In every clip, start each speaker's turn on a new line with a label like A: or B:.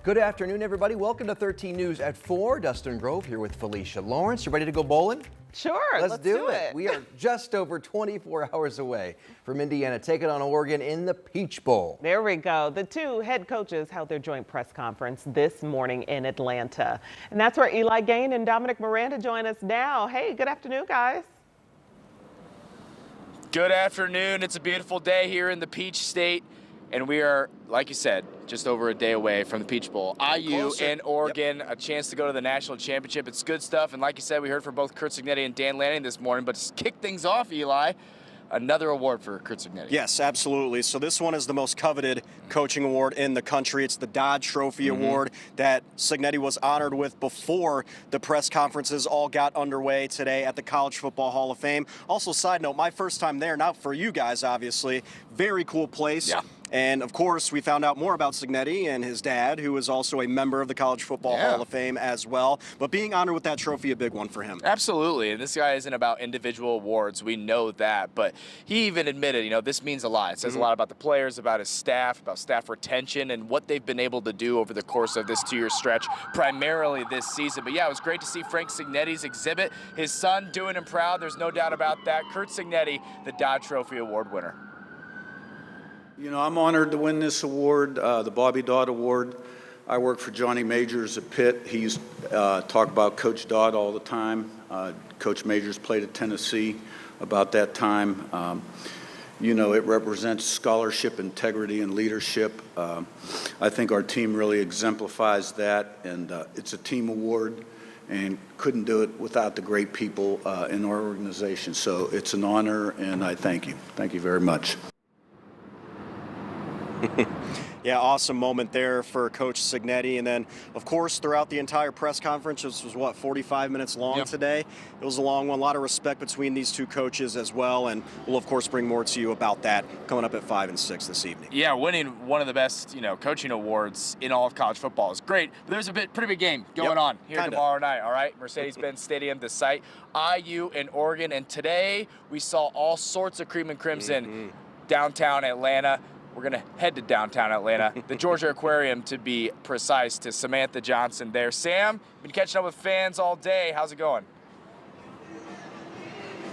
A: Good afternoon, everybody. Welcome to 13 News at 4. Dustin Grove here with Felicia Lawrence. You ready to go bowling?
B: Sure, let's do it.
A: We are just over 24 hours away from Indiana taking on Oregon in the Peach Bowl.
B: There we go. The two head coaches held their joint press conference this morning in Atlanta. And that's where Eli Gain and Dominic Miranda join us now. Hey, good afternoon, guys.
C: Good afternoon. It's a beautiful day here in the Peach State. And we are, like you said, just over a day away from the Peach Bowl. IU and Oregon, a chance to go to the national championship. It's good stuff. And like you said, we heard from both Curt Cignetti and Dan Lanning this morning. But to kick things off, Eli, another award for Curt Cignetti.
D: Yes, absolutely. So this one is the most coveted coaching award in the country. It's the Dodge Trophy Award that Cignetti was honored with before the press conferences all got underway today at the College Football Hall of Fame. Also, side note, my first time there, not for you guys, obviously. Very cool place. Yeah. And, of course, we found out more about Cignetti and his dad, who is also a member of the College Football Hall of Fame as well. But being honored with that trophy, a big one for him.
C: Absolutely. And this guy isn't about individual awards. We know that. But he even admitted, you know, this means a lot. It says a lot about the players, about his staff, about staff retention, and what they've been able to do over the course of this two-year stretch, primarily this season. But, yeah, it was great to see Frank Cignetti's exhibit. His son doing him proud. There's no doubt about that. Curt Cignetti, the Dodge Trophy Award winner.
E: You know, I'm honored to win this award, the Bobby Dodd Award. I work for Johnny Majors at Pitt. He's talk about Coach Dodd all the time. Coach Majors played at Tennessee about that time. You know, it represents scholarship, integrity, and leadership. I think our team really exemplifies that, and it's a team award and couldn't do it without the great people in our organization. So it's an honor, and I thank you. Thank you very much.
D: Yeah, awesome moment there for Coach Cignetti. And then, of course, throughout the entire press conference, which was, 45 minutes long today? It was a long one. A lot of respect between these two coaches as well. And we'll, of course, bring more to you about that coming up at 5 and 6 this evening.
C: Yeah, winning one of the best, coaching awards in all of college football is great. But there's a pretty big game going on here tomorrow night, all right? Mercedes-Benz Stadium, the site, IU and Oregon. And today we saw all sorts of cream and crimson downtown Atlanta. We're going to head to downtown Atlanta, the Georgia Aquarium to be precise, to Samantha Johnson there. Sam, been catching up with fans all day. How's it going?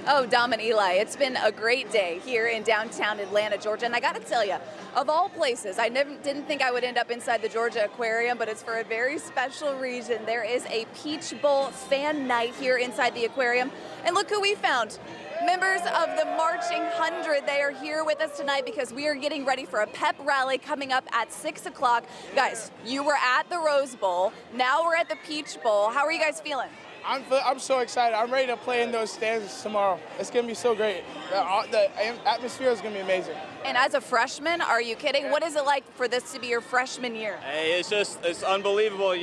F: Oh, Dom and Eli, it's been a great day here in downtown Atlanta, Georgia. And I got to tell you, of all places, I didn't think I would end up inside the Georgia Aquarium, but it's for a very special reason. There is a Peach Bowl fan night here inside the aquarium. And look who we found. Members of the Marching 100, they are here with us tonight because we are getting ready for a pep rally coming up at 6 o'clock. Guys, you were at the Rose Bowl. Now we're at the Peach Bowl. How are you guys feeling?
G: I'm so excited. I'm ready to play in those stands tomorrow. It's going to be so great. The atmosphere is going to be amazing.
F: And as a freshman, are you kidding? What is it like for this to be your freshman year?
H: Hey, it's unbelievable,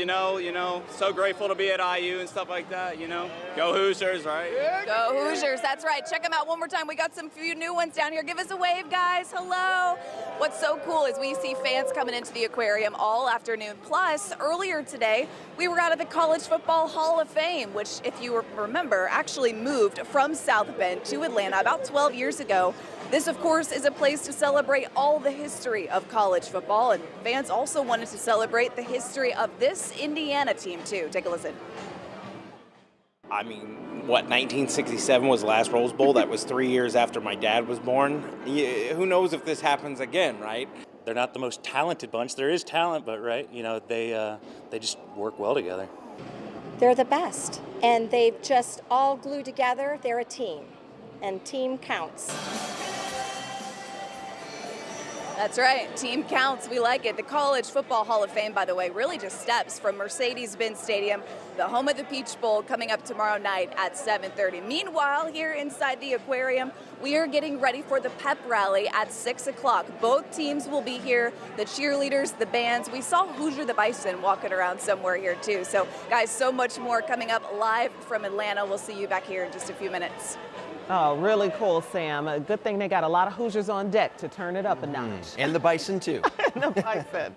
H: so grateful to be at IU and stuff like that, Go Hoosiers, right?
F: Go Hoosiers, that's right. Check them out one more time. We got some few new ones down here. Give us a wave, guys. Hello. What's so cool is we see fans coming into the aquarium all afternoon. Plus, earlier today, we were out at the College Football Hall of Fame, which, if you remember, actually moved from South Bend to Atlanta about 12 years ago. This, of course, is a place to celebrate all the history of college football, and fans also wanted to celebrate the history of this Indiana team, too. Take a listen.
I: I mean, 1967 was the last Rose Bowl? That was 3 years after my dad was born. Who knows if this happens again, right?
J: They're not the most talented bunch. There is talent, but, they just work well together.
K: They're the best, and they've just all glued together. They're a team, and team counts.
F: That's right. Team counts. We like it. The College Football Hall of Fame, by the way, really just steps from Mercedes-Benz Stadium, the home of the Peach Bowl, coming up tomorrow night at 7:30. Meanwhile, here inside the aquarium, we are getting ready for the pep rally at 6 o'clock. Both teams will be here, the cheerleaders, the bands. We saw Hoosier the Bison walking around somewhere here, too. So, guys, so much more coming up live from Atlanta. We'll see you back here in just a few minutes.
B: Oh, really cool, Sam. A good thing they got a lot of Hoosiers on deck to turn it up a notch.
A: And the Bison, too.
B: And the Bison.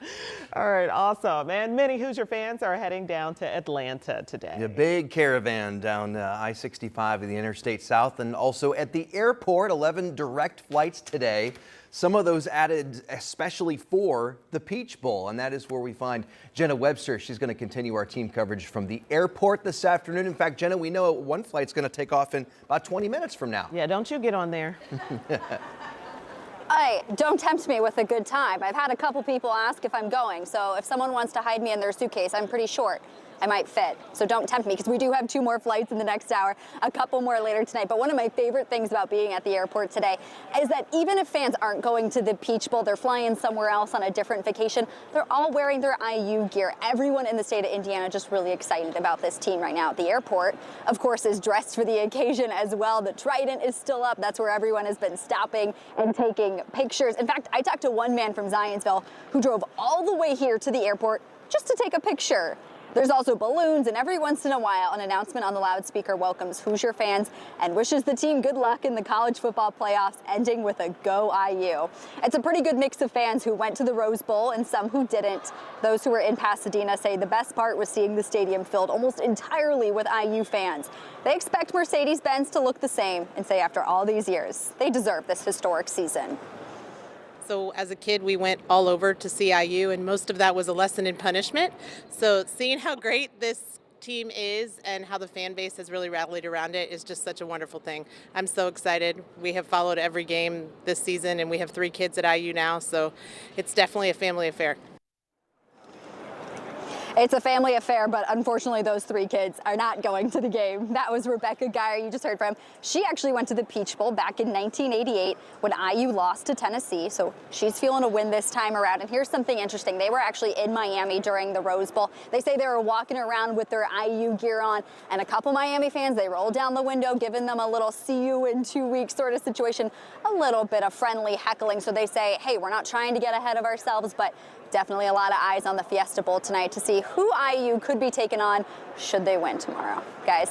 B: All right, awesome. And many Hoosier fans are heading down to Atlanta today.
A: A big caravan down I-65 of the Interstate South, and also at the airport, 11 direct flights today. Some of those added especially for the Peach Bowl, and that is where we find Jenna Webster. She's going to continue our team coverage from the airport this afternoon. In fact, Jenna, we know one flight's going to take off in about 20 minutes from now.
B: Yeah, don't you get on there.
L: Hey, don't tempt me with a good time. I've had a couple people ask if I'm going, so if someone wants to hide me in their suitcase, I'm pretty short. I might fit, so don't tempt me, because we do have 2 more flights in the next hour, a couple more later tonight. But one of my favorite things about being at the airport today is that even if fans aren't going to the Peach Bowl, they're flying somewhere else on a different vacation, they're all wearing their IU gear. Everyone in the state of Indiana just really excited about this team right now. The airport, of course, is dressed for the occasion as well. The Trident is still up. That's where everyone has been stopping and taking pictures. In fact, I talked to one man from Zionsville who drove all the way here to the airport just to take a picture. There's also balloons, and every once in a while, an announcement on the loudspeaker welcomes Hoosier fans and wishes the team good luck in the college football playoffs, ending with a Go IU. It's a pretty good mix of fans who went to the Rose Bowl and some who didn't. Those who were in Pasadena say the best part was seeing the stadium filled almost entirely with IU fans. They expect Mercedes-Benz to look the same and say after all these years, they deserve this historic season.
M: So as a kid, we went all over to see IU, and most of that was a lesson in punishment. So seeing how great this team is and how the fan base has really rallied around it is just such a wonderful thing. I'm so excited. We have followed every game this season, and we have 3 kids at IU now, so it's definitely a family affair.
L: It's a family affair, but unfortunately those 3 kids are not going to the game. That was Rebecca Geyer you just heard from. She actually went to the Peach Bowl back in 1988 when IU lost to Tennessee, so she's feeling a win this time around. And here's something interesting. They were actually in Miami during the Rose Bowl. They say they were walking around with their IU gear on, and a couple Miami fans, they rolled down the window, giving them a little see you in 2 weeks sort of situation, a little bit of friendly heckling. So they say, hey, we're not trying to get ahead of ourselves, but definitely a lot of eyes on the Fiesta Bowl tonight to see who IU could be taking on should they win tomorrow. Guys.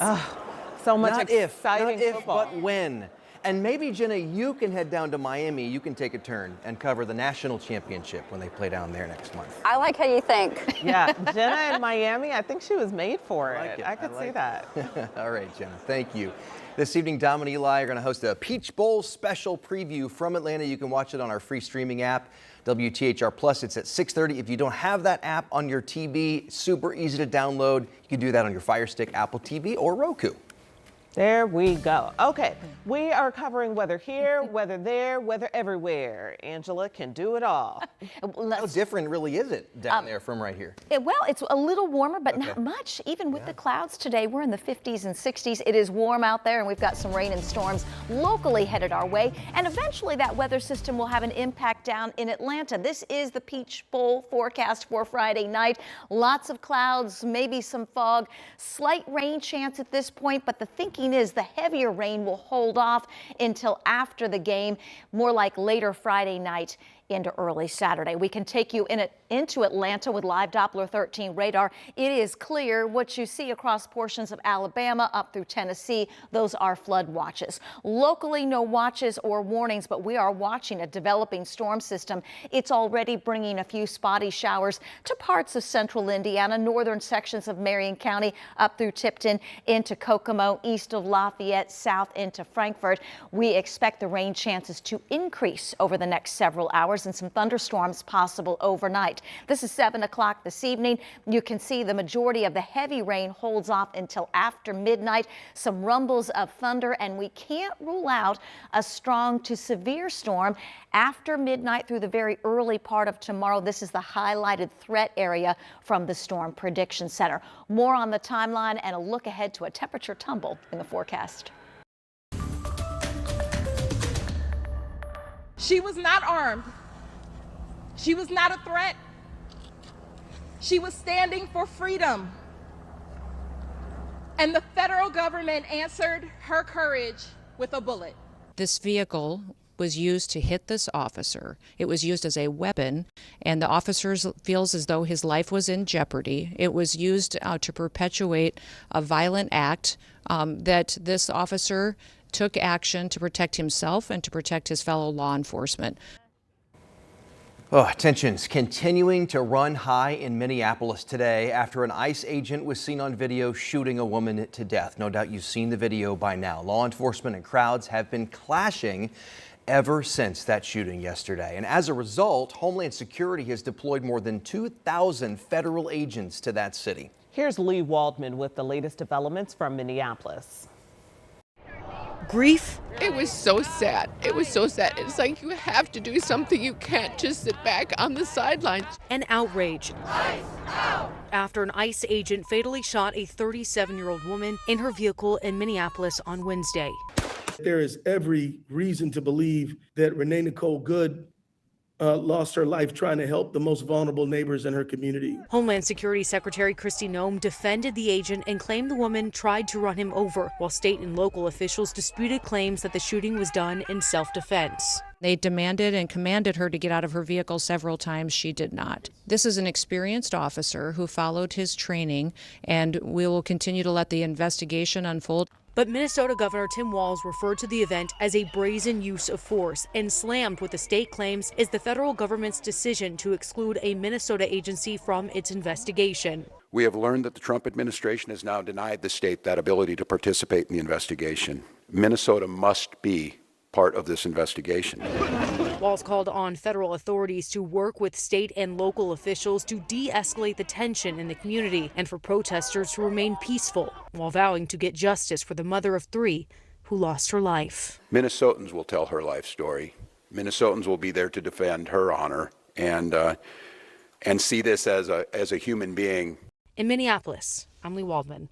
B: So much
A: Not
B: exciting
A: if,
B: football.
A: but when. And maybe, Jenna, you can head down to Miami. You can take a turn and cover the national championship when they play down there next month.
L: I like how you think.
B: Yeah, Jenna in Miami, I think she was made for it. I could see that.
A: All right, Jenna, thank you. This evening, Dom and Eli are going to host a Peach Bowl special preview from Atlanta. You can watch it on our free streaming app, WTHR Plus. It's at 6:30. If you don't have that app on your TV, super easy to download. You can do that on your Fire Stick, Apple TV, or Roku.
B: There we go. Okay, we are covering weather here, weather there, weather everywhere. Angela can do it all.
A: How different really is it down there from right here?
N: Well, it's a little warmer, but not much. Even with the clouds today, we're in the 50s and 60s. It is warm out there, and we've got some rain and storms locally headed our way. And eventually that weather system will have an impact down in Atlanta. This is the Peach Bowl forecast for Friday night. Lots of clouds, maybe some fog, slight rain chance at this point, but the thinking is the heavier rain will hold off until after the game, more like later Friday night into early Saturday. We can take you into Atlanta with live Doppler 13 radar. It is clear. What you see across portions of Alabama up through Tennessee, those are flood watches. Locally, no watches or warnings, but we are watching a developing storm system. It's already bringing a few spotty showers to parts of central Indiana, northern sections of Marion County, up through Tipton, into Kokomo, east of Lafayette, south into Frankfort. We expect the rain chances to increase over the next several hours, and some thunderstorms possible overnight. This is 7 o'clock this evening. You can see the majority of the heavy rain holds off until after midnight. Some rumbles of thunder, and we can't rule out a strong to severe storm after midnight through the very early part of tomorrow. This is the highlighted threat area from the Storm Prediction Center. More on the timeline and a look ahead to a temperature tumble in the forecast.
O: She was not armed. She was not a threat. She was standing for freedom. And the federal government answered her courage with a bullet.
P: This vehicle was used to hit this officer. It was used as a weapon, and the officer feels as though his life was in jeopardy. It was used to perpetuate a violent act that this officer took action to protect himself and to protect his fellow law enforcement.
A: Oh, tensions continuing to run high in Minneapolis today after an ICE agent was seen on video shooting a woman to death. No doubt you've seen the video by now. Law enforcement and crowds have been clashing ever since that shooting yesterday. And as a result, Homeland Security has deployed more than 2,000 federal agents to that city.
B: Here's Lee Waldman with the latest developments from Minneapolis.
Q: Grief. It was so sad. It was so sad. It's like you have to do something. You can't just sit back on the sidelines.
R: And outrage. After an ICE agent fatally shot a 37-year-old woman in her vehicle in Minneapolis on Wednesday.
S: There is every reason to believe that Renee Nicole Good lost her life trying to help the most vulnerable neighbors in her community.
R: Homeland Security Secretary Kristi Noem defended the agent and claimed the woman tried to run him over, while state and local officials disputed claims that the shooting was done in self-defense.
P: They demanded and commanded her to get out of her vehicle several times. She did not. This is an experienced officer who followed his training, and we will continue to let the investigation unfold.
R: But Minnesota Governor Tim Walz referred to the event as a brazen use of force and slammed what the state claims is the federal government's decision to exclude a Minnesota agency from its investigation.
T: We have learned that the Trump administration has now denied the state that ability to participate in the investigation. Minnesota must be part of this investigation.
R: Walz called on federal authorities to work with state and local officials to de-escalate the tension in the community and for protesters to remain peaceful, while vowing to get justice for the mother of 3 who lost her life.
T: Minnesotans will tell her life story. Minnesotans will be there to defend her honor and see this as a human being.
R: In Minneapolis, I'm Lee Waldman.